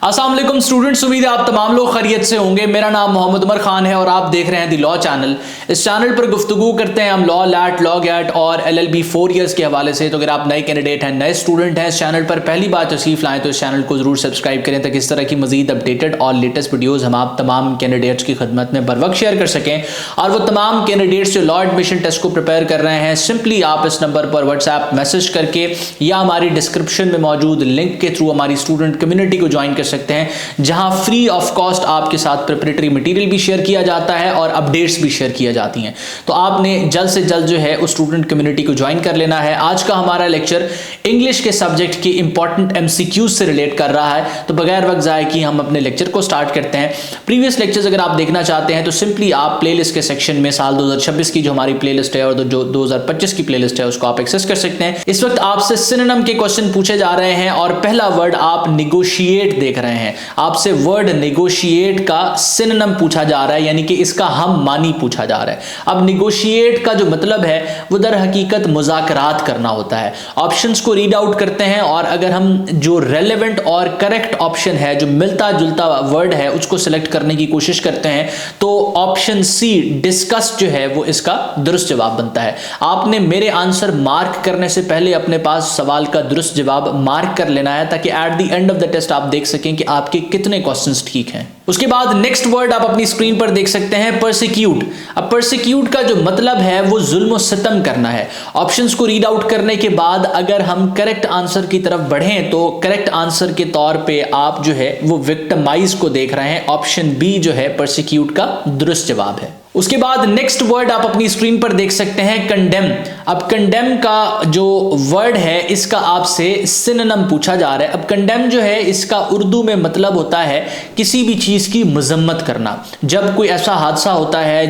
अस्सलाम वालेकुम स्टूडेंट्स, उम्मीद है आप तमाम लोग खैरियत से होंगे। मेरा नाम मोहम्मद उमर खान है और आप देख रहे हैं दी लॉ चैनल। इस चैनल पर गुफ्तगू करते हैं हम लॉ, लैट, लॉ गैट और LLB 4 ईयर्स के हवाले से। तो अगर आप नए कैंडिडेट हैं, नए स्टूडेंट हैं, इस चैनल पर पहली बार तशरीफ लाएं तो इस चैनल को जरूर सब्सक्राइब करें ताकि इस तरह की मजीद अपडेटेड और लेटेस्ट वीडियोज़ हम आप तमाम कैंडिडेट्स की खिदमत में बर वक्त शेयर कर सकें। और वो तमाम कैंडिडेट्स जो लॉ एडमिशन टेस्ट को प्रिपेयर कर रहे हैं, सिंपली आप इस नंबर पर व्हाट्सएप मैसेज करके या हमारी डिस्क्रिप्शन में मौजूद लिंक के थ्रू हमारी स्टूडेंट कम्युनिटी को ज्वाइन कर सकते हैं, जहां फ्री ऑफ कॉस्ट आपके साथ प्रिपरेटरी मटेरियल भी शेयर किया जाता है और अपडेट्स भी शेयर किया जाती हैं। तो आपने जल्द से जल्द जो है उस स्टूडेंट कम्युनिटी को ज्वाइन कर लेना है। आज का हमारा लेक्चर इंग्लिश के सब्जेक्ट के इंपॉर्टेंट MCQs से रिलेट कर रहा है। तो बगैर वक्त ज़ाये किए हम अपने लेक्चर को स्टार्ट करते हैं। प्रीवियस लेक्चर्स अगर आप देखना चाहते हैं तो सिंपली आप प्लेलिस्ट के सेक्शन में साल 2026 की जो हमारी प्लेलिस्ट है और जो 2025 की प्लेलिस्ट है उसको आप एक्सेस कर सकते हैं। इस वक्त आपसे सिनोनिम के क्वेश्चन पूछे जा रहे हैं और पहला वर्ड आप निगोशिएट देख रहे हैं। आपसे वर्ड नेगोशिएट का सिनोनिम पूछा जा रहा है, यानी कि इसका हम मानी पूछा जा रहा है। अब नेगोशिएट का जो मतलब है वो दर हकीकत मुज़ाकरात करना होता है। ऑप्शंस को रीड आउट करते हैं और अगर हम जो रेलेवेंट और करेक्ट ऑप्शन है, जो मिलता जुलता वर्ड है, उसको सिलेक्ट करने की कोशिश करते हैं तो ऑप्शन सी डिस्कस जो है वो इसका दुरुस्त जवाब बनता है। आपने मेरे आंसर मार्क करने से पहले अपने पास सवाल का दुरुस्त जवाब मार्क कर लेना है ताकि at the end of the test आप देख सकें कि आपके कितने क्वेश्चंस ठीक हैं। उसके बाद नेक्स्ट वर्ड आप अपनी स्क्रीन पर देख सकते हैं, परसिक्यूट। अब परसिक्यूट का जो मतलब है वो जुल्म सितम करना है। ऑप्शंस को रीड आउट करने के बाद अगर हम करेक्ट आंसर की तरफ बढ़ें तो करेक्ट आंसर के तौर पे आप जो है वो विक्टिमाइज को देख रहे हैं। ऑप्शन बी जो है परसिक्यूट का दुरुस्त जवाब है। उसके बाद नेक्स्ट वर्ड आप अपनी स्क्रीन पर देख सकते हैं, कंडेम। अब कंडेम का जो वर्ड है इसका आपसे सिनोनिम पूछा जा रहा है। अब कंडेम जो है इसका उर्दू में मतलब होता है किसी भी चीज की मजम्मत करना। जब कोई ऐसा हादसा होता है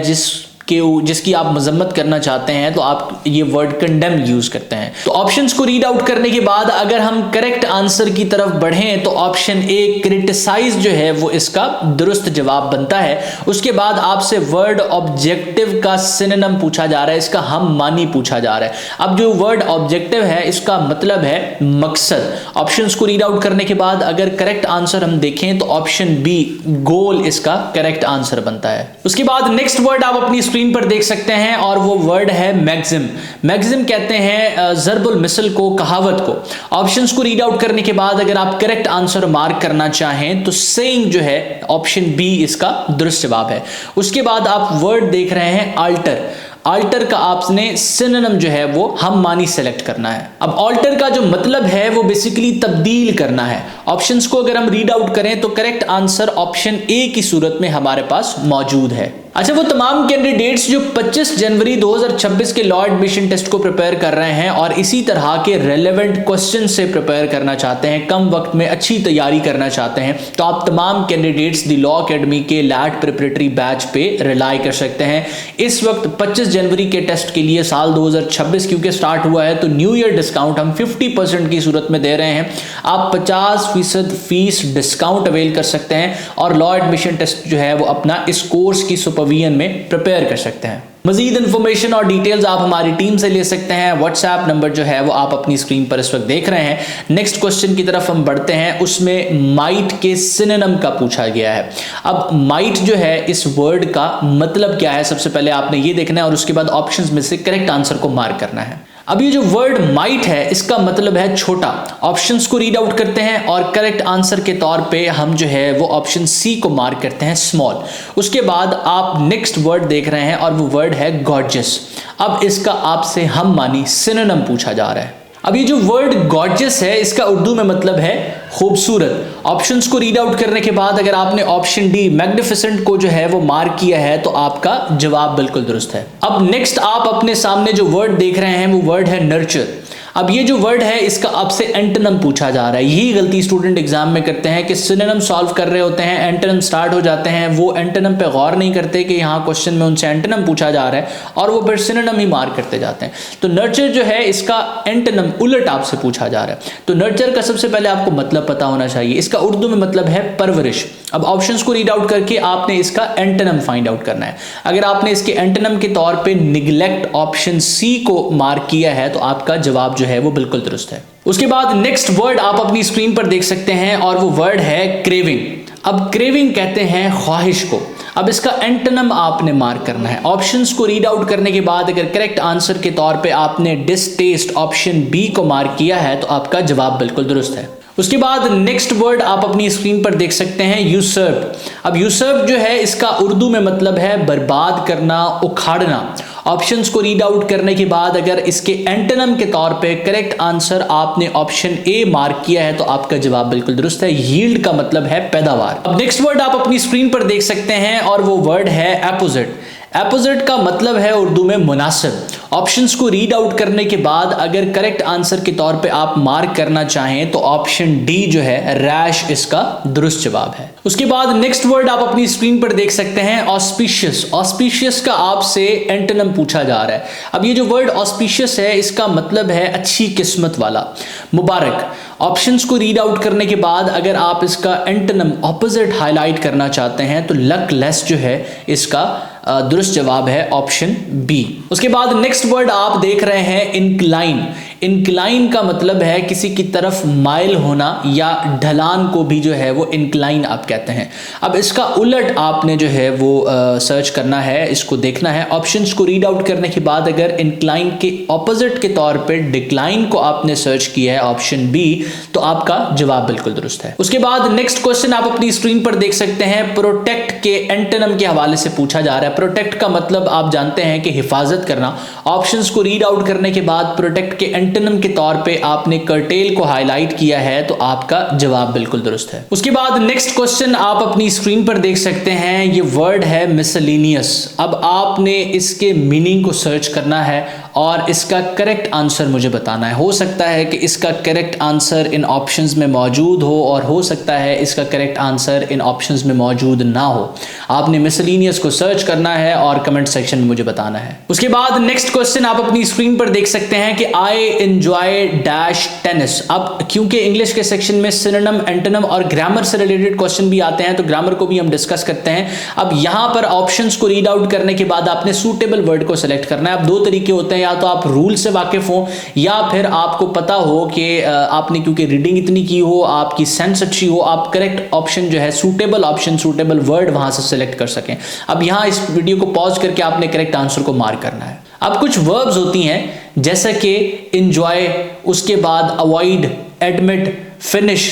जिसकी आप मजम्मत करना चाहते हैं तो आप ये वर्ड कंडेम यूज करते हैं। तो ऑप्शंस को रीड आउट करने के बाद अगर हम करेक्ट आंसर की तरफ बढ़ें तो ऑप्शन ए क्रिटिसाइज जो है वो इसका दुरुस्त जवाब बनता है। उसके बाद आपसे वर्ड ऑब्जेक्टिव का सिनोनिम पूछा जा रहा है, इसका हम मानी पूछा जा रहा है। अब जो वर्ड ऑब्जेक्टिव है इसका मतलब है मकसद। ऑप्शंस को रीड आउट करने के बाद अगर करेक्ट आंसर हम देखें तो ऑप्शन बी गोल इसका करेक्ट आंसर बनता है। उसके बाद नेक्स्ट वर्ड आप अपनी स्क्रीन पर देख सकते हैं और वो वर्ड है मैक्सिम। मैक्सिम कहते हैं ज़रबुल मिसल को, कहावत को। ऑप्शंस को रीड आउट करने के बाद अगर आप करेक्ट आंसर मार्क करना चाहें तो सेइंग जो है ऑप्शन बी इसका दुरुस्त जवाब है। उसके बाद आप वर्ड देख रहे हैं आल्टर। आल्टर का आपने सिनोनिम जो है वो हम मानी सेलेक्ट करना है। अब ऑल्टर का जो मतलब है वो बेसिकली तब्दील करना है। ऑप्शंस को अगर हम रीड आउट करें तो करेक्ट आंसर ऑप्शन ए की सूरत में हमारे पास मौजूद है। अच्छा, वो तमाम कैंडिडेट्स जो 25 जनवरी 2026 के लॉ एडमिशन टेस्ट को प्रिपेयर कर रहे हैं और इसी तरह के रेलेवेंट क्वेश्चन से प्रिपेयर करना चाहते हैं, कम वक्त में अच्छी तैयारी करना चाहते हैं, तो आप तमाम कैंडिडेट्स दी लॉ अकेडमी के लैट प्रिपरेटरी बैच पे रिलाई कर सकते हैं। इस वक्त 25 जनवरी के टेस्ट के लिए साल 2026 क्योंकि स्टार्ट हुआ है तो न्यू ईयर डिस्काउंट हम 50% की सूरत में दे रहे हैं। आप 50% फीस डिस्काउंट अवेल कर सकते हैं और लॉ एडमिशन टेस्ट जो है वो अपना इस कोर्स की सुपरविजन में प्रिपेयर कर सकते हैं। मजीद इन्फॉर्मेशन और डिटेल्स आप हमारी टीम से ले सकते हैं। व्हाट्सएप नंबर जो है वो आप अपनी स्क्रीन पर इस वक्त देख रहे हैं। नेक्स्ट क्वेश्चन की तरफ हम बढ़ते हैं, उसमें माइट के सिनोनिम का पूछा गया है। अब माइट जो है इस वर्ड का मतलब क्या है, सबसे पहले आपने ये देखना है और उसके बाद ऑप्शंस में से करेक्ट आंसर को मार्क करना है। अब ये जो वर्ड माइट है इसका मतलब है छोटा। ऑप्शंस को रीड आउट करते हैं और करेक्ट आंसर के तौर पे हम जो है वो ऑप्शन सी को मार्क करते हैं, स्मॉल। उसके बाद आप नेक्स्ट वर्ड देख रहे हैं और वो वर्ड है गॉर्जियस। अब इसका आपसे हम मानी सिनोनिम पूछा जा रहा है। अब ये जो वर्ड गॉर्जियस है इसका उर्दू में मतलब है खूबसूरत। ऑप्शंस को रीड आउट करने के बाद अगर आपने ऑप्शन डी मैग्निफिसेंट को जो है वो मार्क किया है तो आपका जवाब बिल्कुल दुरुस्त है। अब नेक्स्ट आप अपने सामने जो वर्ड देख रहे हैं वो वर्ड है नर्चर। अब ये जो वर्ड है इसका आपसे एंटोनिम पूछा जा रहा है। यही गलती स्टूडेंट एग्जाम में करते हैं कि सिनोनिम सॉल्व कर रहे होते हैं, एंटोनिम स्टार्ट हो जाते हैं, वो एंटोनिम पे गौर नहीं करते कि यहाँ क्वेश्चन में उनसे एंटोनिम पूछा जा रहा है और वो फिर सिनोनिम ही मार्क करते जाते हैं। तो नर्चर जो है इसका एंटोनिम उलट आपसे पूछा जा रहा है। तो नर्चर का सबसे पहले आपको मतलब पता होना चाहिए। इसका उर्दू में मतलब है परवरिश। अब ऑप्शंस को रीड आउट करके आपने इसका एंटोनिम फाइंड आउट करना है। अगर आपने इसके एंटोनिम के तौर पे निग्लेक्ट ऑप्शन सी को मार्क किया है तो आपका जवाब जो है वो बिल्कुल दुरुस्त है। उसके बाद नेक्स्ट वर्ड आप अपनी स्क्रीन पर देख सकते हैं और वो वर्ड है क्रेविंग। अब क्रेविंग कहते हैं ख्वाहिश को। अब इसका एंटोनिम आपने मार्क करना है। ऑप्शंस को रीड आउट करने के बाद अगर करेक्ट आंसर के तौर पे आपने डिसटेस्ट ऑप्शन बी को मार्क किया है तो आपका जवाब बिल्कुल दुरुस्त है। उसके बाद नेक्स्ट वर्ड आप अपनी स्क्रीन पर देख सकते हैं यूसर्प। अब यूसर्प जो है इसका उर्दू में मतलब है बर्बाद करना, उखाड़ना। ऑप्शंस को रीड आउट करने के बाद अगर इसके एंटोनिम के तौर पे करेक्ट आंसर आपने ऑप्शन ए मार्क किया है तो आपका जवाब बिल्कुल दुरुस्त है। यील्ड का मतलब है पैदावार। अब नेक्स्ट वर्ड आप अपनी स्क्रीन पर देख सकते हैं और वो वर्ड है अपोजिट। अपोजिट का मतलब है उर्दू में मुनासिब। ऑप्शंस को रीड आउट करने के बाद अगर करेक्ट आंसर के तौर पे आप मार्क करना चाहें तो ऑप्शन डी जो है रैश इसका दुरुस्त जवाब है। उसके बाद नेक्स्ट वर्ड आप अपनी स्क्रीन पर देख सकते हैं ऑस्पिशियस। ऑस्पिशियस का आपसे एंटोनिम पूछा जा रहा है। अब ये जो वर्ड ऑस्पिशियस है इसका मतलब है अच्छी किस्मत वाला, मुबारक। ऑप्शंस को रीड आउट करने के बाद अगर आप इसका एंटोनिम ऑपोजिट हाईलाइट करना चाहते हैं तो लकलेस जो है इसका दुरुस्त जवाब है ऑप्शन बी। उसके बाद नेक्स्ट वर्ड आप देख रहे हैं इंक्लाइन। इंक्लाइन का मतलब है किसी की तरफ माइल होना या ढलान को भी जो है वो इंक्लाइन आप कहते हैं। अब इसका उलट आपने जो है वो सर्च करना है, इसको देखना है। ऑप्शंस को रीड आउट करने के बाद अगर इंक्लाइन के ऑपोजिट के तौर पे डिक्लाइन को आपने सर्च किया है ऑप्शन बी तो आपका जवाब बिल्कुल दुरुस्त है। उसके बाद नेक्स्ट क्वेश्चन आप अपनी स्क्रीन पर देख सकते हैं प्रोटेक्ट के एंटोनिम के हवाले से पूछा जा रहा है। प्रोटेक्ट का मतलब आप जानते हैं कि हिफाजत करना। ऑप्शंस को रीड आउट करने के बाद प्रोटेक्ट के एंटोनिम के तौर पे आपने कर्टेल को हाईलाइट किया है तो आपका जवाब बिल्कुल दुरुस्त है। उसके बाद नेक्स्ट क्वेश्चन आप अपनी स्क्रीन पर देख सकते हैं, ये वर्ड है मिसलेनियस। अब आपने इसके मीनिंग को सर्च करना है और इसका करेक्ट आंसर मुझे बताना है। हो सकता है कि इसका करेक्ट आंसर इन ऑप्शंस में मौजूद हो और हो सकता है इसका करेक्ट आंसर इन ऑप्शंस में मौजूद ना हो। आपने मिसलेनियस को सर्च करना है और कमेंट सेक्शन में मुझे बताना है। उसके बाद नेक्स्ट क्वेश्चन आप अपनी स्क्रीन पर देख सकते हैं कि आई एंजॉय डैश टेनिस। अब क्योंकि इंग्लिश के सेक्शन में सिनोनिम, एंटोनिम और ग्रामर से रिलेटेड क्वेश्चन भी आते हैं तो ग्रामर को भी हम डिस्कस करते हैं। अब यहां पर ऑप्शंस को रीड आउट करने के बाद आपने सूटेबल वर्ड को सिलेक्ट करना है। अब दो तरीके होते हैं, या तो आप रूल से वाकिफ हो या फिर आपको पता हो कि आपने क्योंकि रीडिंग इतनी की हो, आपकी सेंस अच्छी हो, आप करेक्ट ऑप्शन जो है सूटेबल ऑप्शन, सूटेबल वर्ड वहां से सिलेक्ट कर सकें। अब यहां इस वीडियो को पॉज करके आपने करेक्ट आंसर को मार्क करना है। अब कुछ वर्ब्स होती हैं जैसे कि एंजॉय, उसके बाद अवॉइड, एडमिट, फिनिश।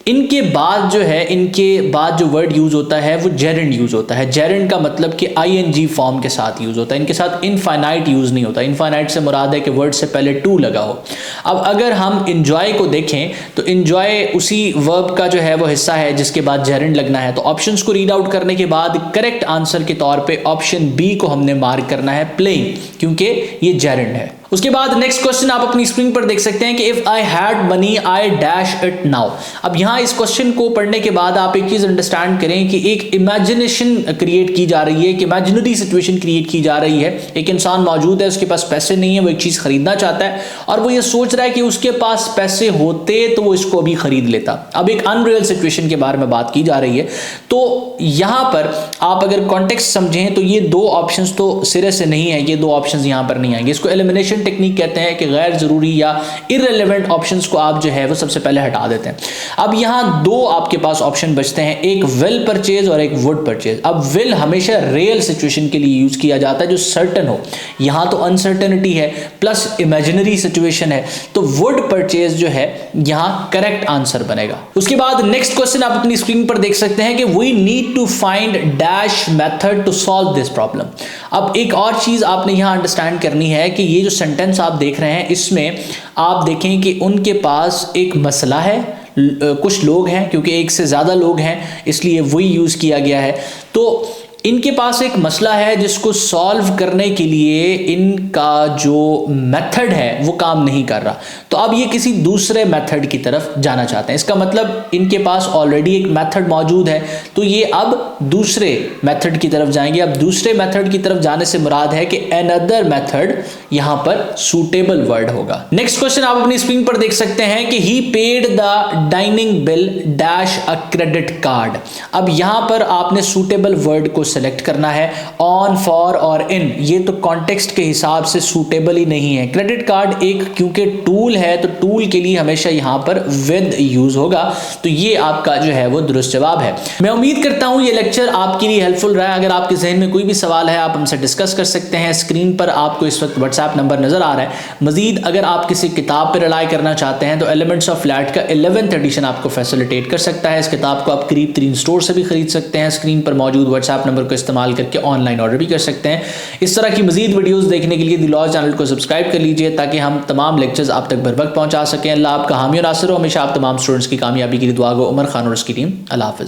इनके बाद जो है, इनके बाद जो वर्ड यूज होता है वो जेरेंड यूज होता है। जेरेंड का मतलब कि आईएनजी फॉर्म के साथ यूज होता है। इनके साथ इनफाइनाइट यूज नहीं होता। इनफाइनाइट से मुराद है कि वर्ड से पहले टू लगा हो। अब अगर हम एंजॉय को देखें तो एंजॉय उसी वर्ब का जो है वो हिस्सा है जिसके बाद जेरेंड लगना है। तो ऑप्शंस को रीड आउट करने के बाद करेक्ट आंसर के तौर पे ऑप्शन बी को हमने मार्क करना है प्लेइंग, क्योंकि ये जेरेंड है। उसके बाद नेक्स्ट क्वेश्चन आप अपनी स्क्रीन पर देख सकते हैं कि if I had money I dash it now. अब यहां इस क्वेश्चन को पढ़ने के बाद आप एक चीज अंडरस्टैंड करें कि एक इमेजिनेशन क्रिएट की जा रही है, एक इमेजिनरी सिचुएशन क्रिएट की जा रही है। एक इंसान मौजूद है, उसके पास पैसे नहीं है, वो एक चीज खरीदना चाहता है और वो ये सोच रहा है कि उसके पास पैसे होते तो वो इसको अभी खरीद लेता। अब एक अनरियल सिचुएशन के बारे में बात की जा रही है। तो यहां पर आप अगर कॉन्टेक्स्ट समझें तो ये दो ऑप्शंस तो सिरे से नहीं है, ये दो ऑप्शंस यहां पर नहीं आएंगे। इसको एलिमिनेशन टेक्निक कहते हैं कि गैर जरूरी या इररिलेवेंट ऑप्शंस को आप जो है वो सबसे पहले हटा देते हैं। अब यहां दो आपके पास ऑप्शन बचते हैं, एक विल परचेज और एक वुड परचेज। अब विल हमेशा रियल सिचुएशन के लिए यूज किया जाता है जो सर्टन हो। यहां तो अनसर्टेनिटी है प्लस इमेजिनरी सिचुएशन है, तो वुड परचेज जो है यहां करेक्ट आंसर बनेगा। उसके बाद नेक्स्ट क्वेश्चन आप अपनी स्क्रीन पर देख सकते हैं कि we need to find dash method to solve this problem. अब एक और चीज आपने यहां अंडरस्टैंड करनी है कि ये जो सेंटेंस आप देख रहे हैं इसमें आप देखें कि उनके पास एक मसला है, कुछ लोग हैं, क्योंकि एक से ज्यादा लोग हैं इसलिए वही यूज किया गया है। तो इनके पास एक मसला है जिसको सॉल्व करने के लिए इनका जो मेथड है वो काम नहीं कर रहा, तो अब ये किसी दूसरे मेथड की तरफ जाना चाहते हैं। इसका मतलब इनके पास ऑलरेडी एक मेथड मौजूद है तो ये अब दूसरे मेथड की तरफ जाएंगे। अब दूसरे मेथड की तरफ जाने से मुराद है कि अनदर मेथड यहां पर सूटेबल वर्ड होगा। नेक्स्ट क्वेश्चन आप अपनी स्क्रीन पर देख सकते हैं कि he paid the dining bill dash a credit card. अब यहां पर आपने सूटेबल वर्ड को सेलेक्ट करना है। ऑन, फॉर और इन ये तो कॉन्टेक्स्ट के हिसाब से सूटेबल ही नहीं है। क्रेडिट कार्ड एक क्योंकि टूल है तो टूल के लिए हमेशा यहां पर विद यूज होगा, तो ये आपका जो है वो दुरुस्त जवाब है। मैं उम्मीद करता हूं ये लेक्चर आपके लिए हेल्पफुल रहा। अगर आपके जहन में कोई भी सवाल है आप हमसे डिस्कस कर सकते हैं। स्क्रीन पर आपको इस वक्त व्हाट्सएप नंबर नजर आ रहा है। मजीद अगर आप किसी किताब पर रिलाई करना चाहते हैं तो एलिमेंट्स ऑफ फ्लैट का 11th एडिशन आपको फैसिलिटेट कर सकता है। इस किताब को आप करीब 3 स्टोर से भी खरीद सकते हैं। स्क्रीन पर मौजूद व्हाट्सएप नंबर को इस्तेमाल करके ऑनलाइन ऑर्डर भी कर सकते हैं। इस तरह की मजीद वीडियोस देखने के लिए द लॉ चैनल को सब्सक्राइब कर लीजिए ताकि हम तमाम लेक्चर्स आप तक बर वक्त पहुंचा सकें। अल्लाह आपका हामी और नासिर हो। हमेशा आप तमाम स्टूडेंट्स की कामयाबी के लिए दुआ गो। उमर खान और उसकी टीम। अल्लाह हाफिज़।